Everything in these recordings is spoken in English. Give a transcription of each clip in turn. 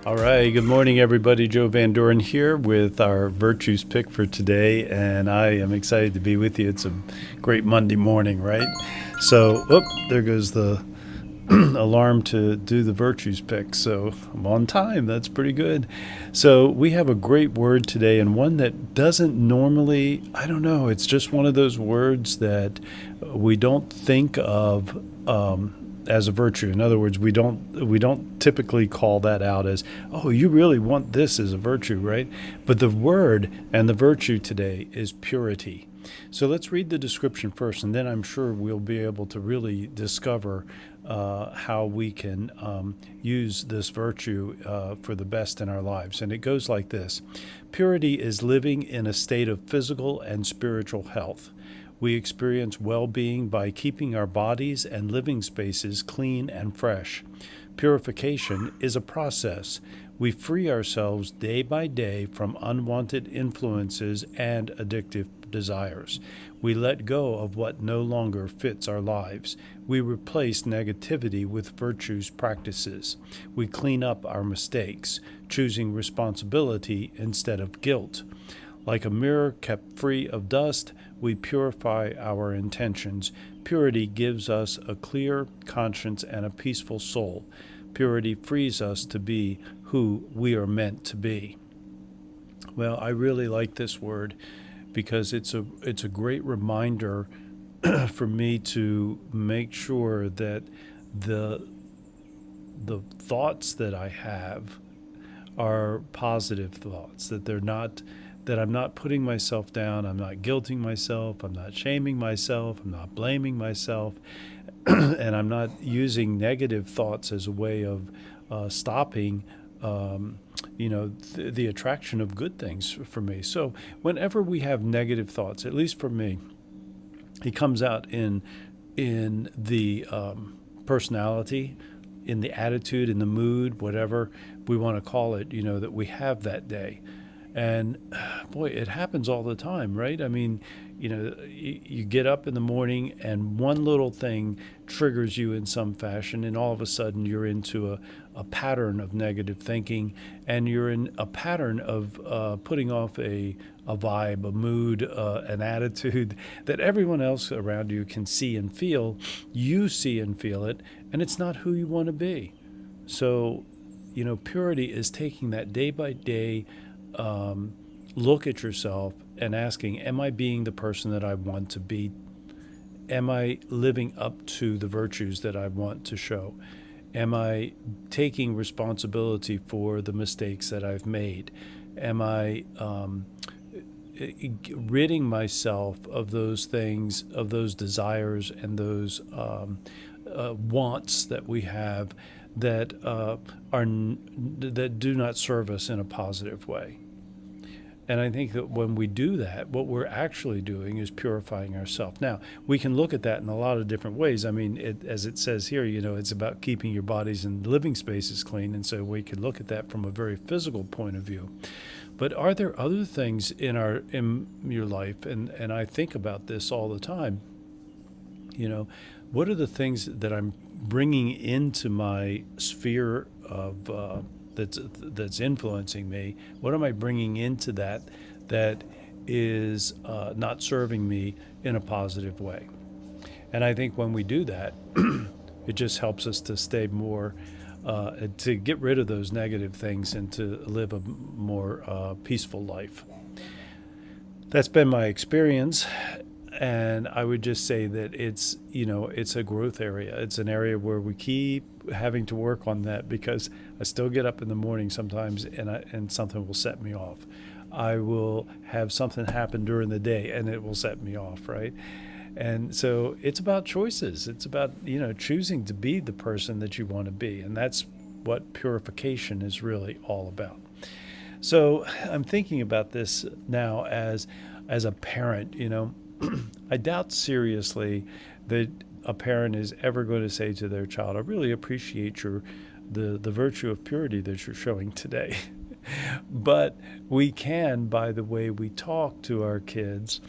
All right, good morning, everybody. Joe Van Doren here with our virtues pick for today, and I am excited to be with you. It's a great Monday morning, right? So, there goes the alarm to do the virtues pick. So, I'm on time. That's pretty good. So, we have a great word today, and one that doesn't normally, I don't know, it's just one of those words that we don't think of. As a virtue. In other words, we don't typically call that out as, oh, you really want this as a virtue, right? But the word and the virtue today is purity. So let's read the description first, and then I'm sure we'll be able to really discover how we can use this virtue for the best in our lives. And it goes like this: purity is living in a state of physical and spiritual health. We experience well-being by keeping our bodies and living spaces clean and fresh. Purification is a process. We free ourselves day by day from unwanted influences and addictive desires. We let go of what no longer fits our lives. We replace negativity with virtues practices. We clean up our mistakes, choosing responsibility instead of guilt. Like a mirror kept free of dust, we purify our intentions. Purity gives us a clear conscience and a peaceful soul. Purity frees us to be who we are meant to be. Well, I really like this word because it's a great reminder for me to make sure that the thoughts that I have are positive thoughts, that I'm not putting myself down, I'm not guilting myself, I'm not shaming myself, I'm not blaming myself, and I'm not using negative thoughts as a way of stopping the attraction of good things for me. So whenever we have negative thoughts, at least for me, it comes out in the personality, in the attitude, in the mood, whatever we want to call it, that we have that day. And boy, it happens all the time, right? I mean, you get up in the morning and one little thing triggers you in some fashion, and all of a sudden you're into a pattern of negative thinking, and you're in a pattern of putting off a vibe, a mood, an attitude that everyone else around you can see and feel. You see and feel it, and it's not who you want to be. So, purity is taking that day by day look at yourself and asking, am I being the person that I want to be? Am I living up to the virtues that I want to show? Am I taking responsibility for the mistakes that I've made? Am I ridding myself of those things, of those desires and those wants that we have that that do not serve us in a positive way? And I think that when we do that, what we're actually doing is purifying ourselves. Now, we can look at that in a lot of different ways. I mean, as it says here, it's about keeping your bodies and living spaces clean. And so we could look at that from a very physical point of view. But are there other things in your life? And I think about this all the time. What are the things that I'm bringing into my sphere of that's influencing me? What am I bringing into that is not serving me in a positive way? And I think when we do that, it just helps us to stay more, to get rid of those negative things and to live a more peaceful life. That's been my experience. And I would just say that it's a growth area. It's an area where we keep having to work on that, because I still get up in the morning sometimes and something will set me off. I will have something happen during the day and it will set me off, right? And so it's about choices. It's about, choosing to be the person that you want to be. And that's what purification is really all about. So I'm thinking about this now as a parent, I doubt seriously that a parent is ever going to say to their child, I really appreciate the virtue of purity that you're showing today. But we can, by the way we talk to our kids,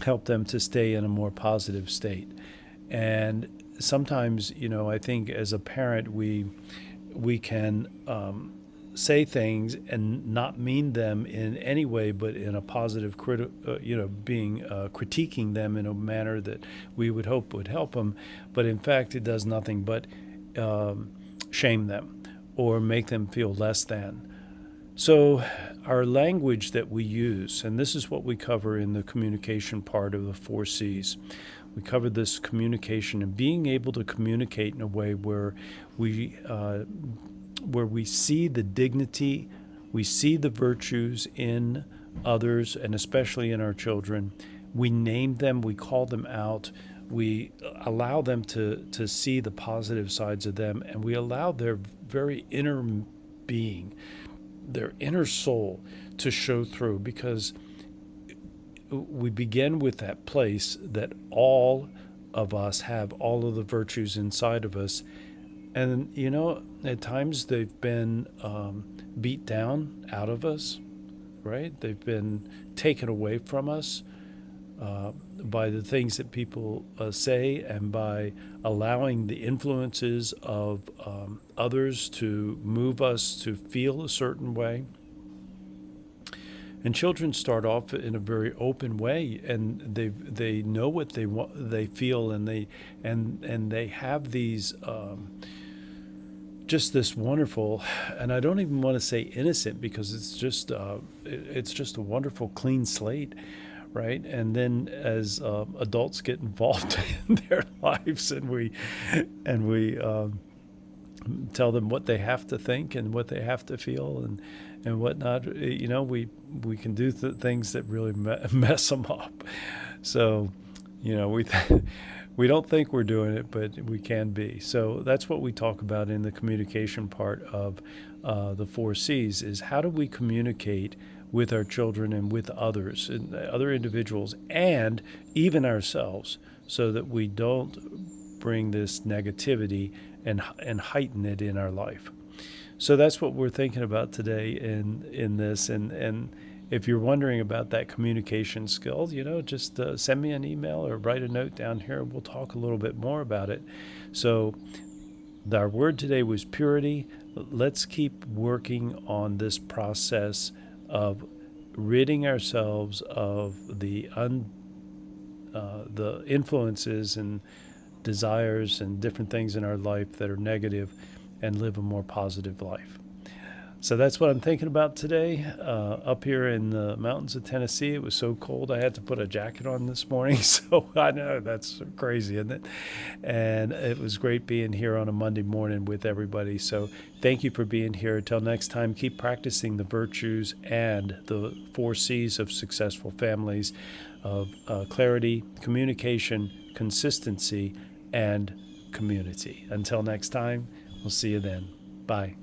help them to stay in a more positive state. And sometimes, I think as a parent, we can say things and not mean them in any way, but in a positive, being critiquing them in a manner that we would hope would help them. But in fact, it does nothing but shame them or make them feel less than. So, our language that we use, and this is what we cover in the communication part of the 4 C's. We cover this communication and being able to communicate in a way where we see the dignity, we see the virtues in others, and especially in our children. We name them, we call them out, we allow them to see the positive sides of them, and we allow their very inner being, their inner soul, to show through, because we begin with that place that all of us have all of the virtues inside of us. And, at times they've been beat down out of us, right? They've been taken away from us by the things that people say, and by allowing the influences of others to move us to feel a certain way. And children start off in a very open way, and they know what they want, they feel, and they have these just this wonderful, and I don't even want to say innocent, because it's just a wonderful clean slate, right? And then as adults get involved in their lives, and we tell them what they have to think and what they have to feel and whatnot, we can do things that really mess them up. So, we don't think we're doing it, but we can be. So that's what we talk about in the communication part of the 4 C's, is how do we communicate with our children and with others and other individuals and even ourselves, so that we don't bring this negativity and heighten it in our life. So that's what we're thinking about today in this. And if you're wondering about that communication skill, just send me an email or write a note down here. We'll talk a little bit more about it. So our word today was purity. Let's keep working on this process of ridding ourselves of the influences and desires and different things in our life that are negative, and live a more positive life. So that's what I'm thinking about today. Up here in the mountains of Tennessee, it was so cold I had to put a jacket on this morning. So I know that's crazy, isn't it? And it was great being here on a Monday morning with everybody. So thank you for being here. Until next time, keep practicing the virtues and the 4 C's of successful families, of clarity, communication, consistency, and community. Until next time, we'll see you then. Bye.